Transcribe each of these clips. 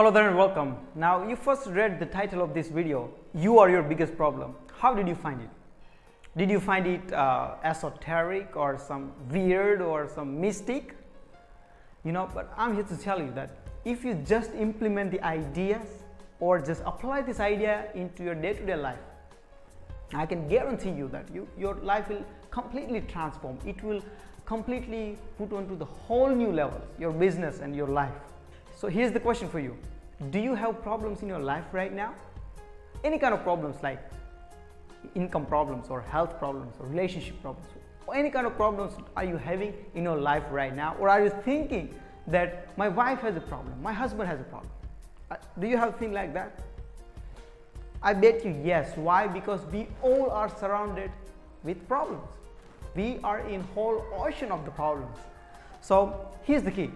Hello there and welcome. Now you first read the title of this video, You Are Your Biggest Problem. How did you find it? Did you find it esoteric or some weird or some mystic? But I'm here to tell you that if you just implement the ideas or just apply this idea into your day-to-day life, I can guarantee you that your life will completely transform. It will completely put onto the whole new levels, your business and your life. So here's the question for you. Do you have problems in your life right now? Any kind of problems like income problems or health problems or relationship problems, or any kind of problems are you having in your life right now? Or are you thinking that my wife has a problem, my husband has a problem? Do you have a thing like that? I bet you yes. Why? Because we all are surrounded with problems. We are in whole ocean of the problems. So here's the key.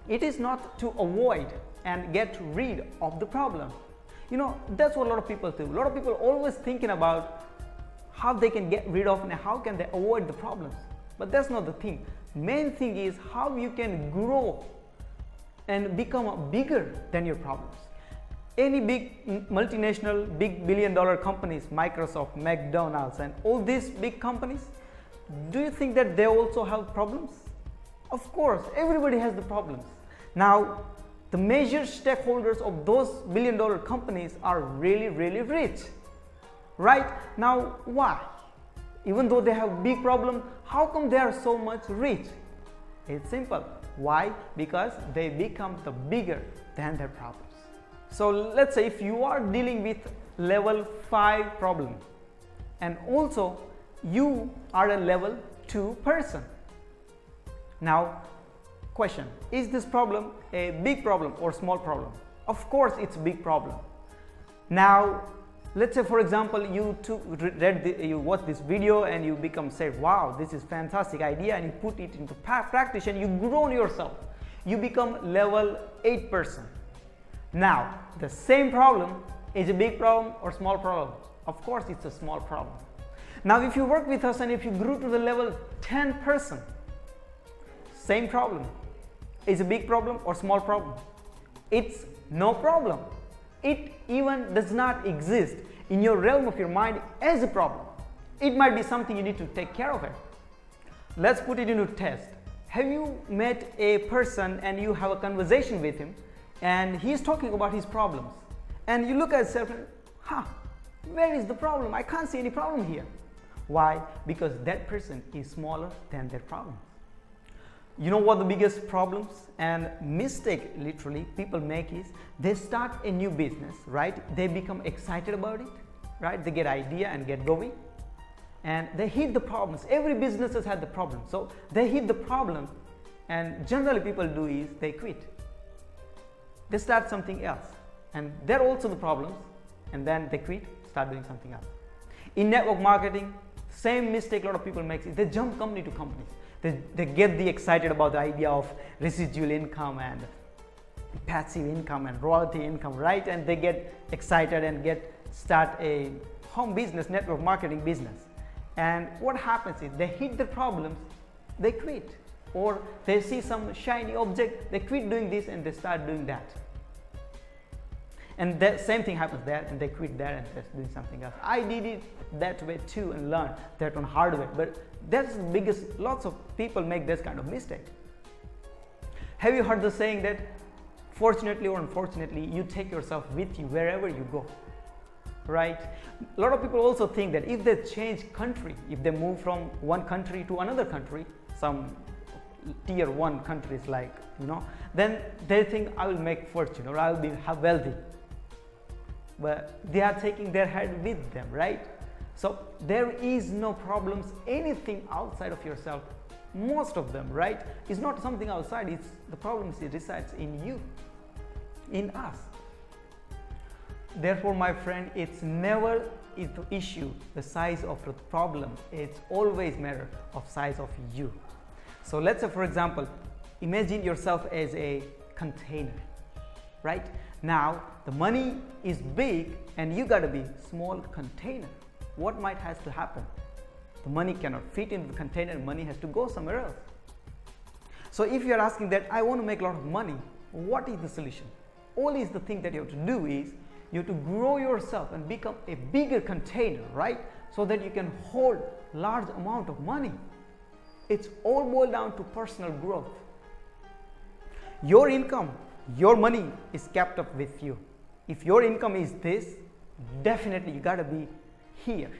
It is not to avoid and get rid of the problem. That's what a lot of people do. A lot of people always thinking about how they can get rid of and how can they avoid the problems. But that's not the thing. Main thing is how you can grow and become bigger than your problems. Any big multinational, big billion-dollar companies, Microsoft, McDonald's, and all these big companies, do you think that they also have problems? Of course, everybody has the problems. Now, the major stakeholders of those billion-dollar companies are really, really rich, right? Now, why? Even though they have big problem, how come they are so much rich? It's simple. Why? Because they become the bigger than their problems. So let's say if you are dealing with level 5 problem and also you are a level 2 person. Now, question, is this problem a big problem or small problem? Of course it's a big problem. Now let's say for example you watch this video and you say wow, this is fantastic idea, and you put it into practice and you grow yourself. You become level 8 person. Now the same problem is a big problem or small problem? Of course it's a small problem. Now if you work with us and if you grew to the level 10 person, same problem. Is a big problem or small problem? It's no problem. It even does not exist in your realm of your mind as a problem. It might be something you need to take care of it. Let's put it into test. Have you met a person and you have a conversation with him and he's talking about his problems, and you look at yourself and where is the problem? I can't see any problem here. Why? Because that person is smaller than their problems. You know what the biggest problems and mistake literally people make is they start a new business, right? They become excited about it, right? They get idea and get going and they hit the problems. Every business has had the problem. So they hit the problem and generally people do is they quit. They start something else and they're also the problems and then they quit, start doing something else. In network marketing, same mistake a lot of people make is they jump company to companies. They get excited about the idea of residual income and passive income and royalty income, right? And they get excited and start a home business, network marketing business. And what happens is they hit the problems, they quit. Or they see some shiny object, they quit doing this and they start doing that. And that same thing happens there and they quit there and they're doing something else. I did it that way too and learned that on hard way. But that's the biggest, lots of people make this kind of mistake. Have you heard the saying that fortunately or unfortunately you take yourself with you wherever you go, right? A lot of people also think that if they change country, if they move from one country to another country, some tier 1 countries like, then they think I will make fortune or I will be wealthy. But they are taking their head with them, right? So there is no problems, anything outside of yourself, most of them, right? It's not something outside, it's the problem resides in you, in us. Therefore, my friend, it's never the issue, the size of the problem, it's always matter of size of you. So let's say for example, imagine yourself as a container, right? Now the money is big and you gotta be small container. What might has to happen? The money cannot fit into the container, money has to go somewhere else. So if you are asking that I want to make a lot of money, what is the solution? Only the thing that you have to do is you have to grow yourself and become a bigger container, right? So that you can hold large amount of money. It's all boiled down to personal growth. Your income, your money is kept up with you. If your income is this, definitely you gotta be here.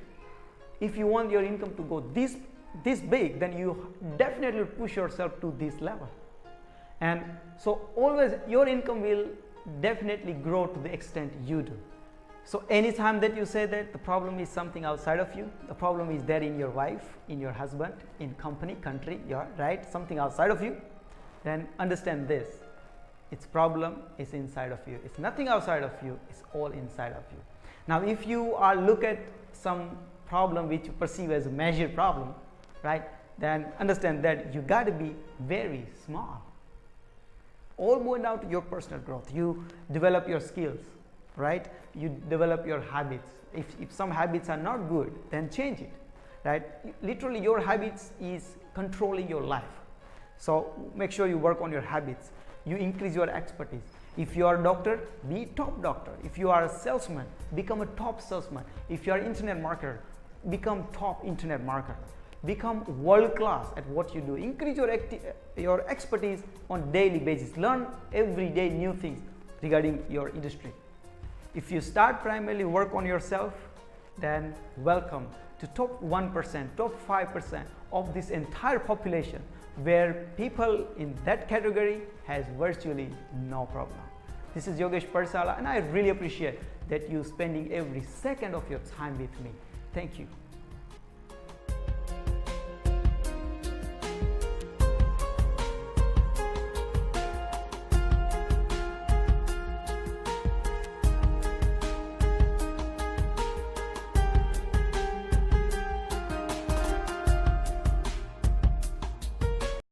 If you want your income to go this big, then you definitely push yourself to this level. And so always your income will definitely grow to the extent you do. So anytime that you say that the problem is something outside of you, the problem is there in your wife, in your husband, in company, country, right, something outside of you, then understand this. Its problem is inside of you. It's nothing outside of you, it's all inside of you. Now if you are look at some problem which you perceive as a major problem, right, then understand that you got to be very small. All boiled down to your personal growth. You develop your skills, right? You develop your habits. If some habits are not good, then change it, right? Literally your habits is controlling your life. So make sure you work on your habits. You increase your expertise. If you are a doctor, be top doctor. If you are a salesman, become a top salesman. If you are an internet marketer, become top internet marketer. Become world class at what you do. Increase your expertise on daily basis. Learn every day new things regarding your industry. If you start primarily work on yourself, then welcome to top 1%, top 5% of this entire population, where people in that category has virtually no problem. This is Yogesh Padsala, and I really appreciate that you spending every second of your time with me. Thank you.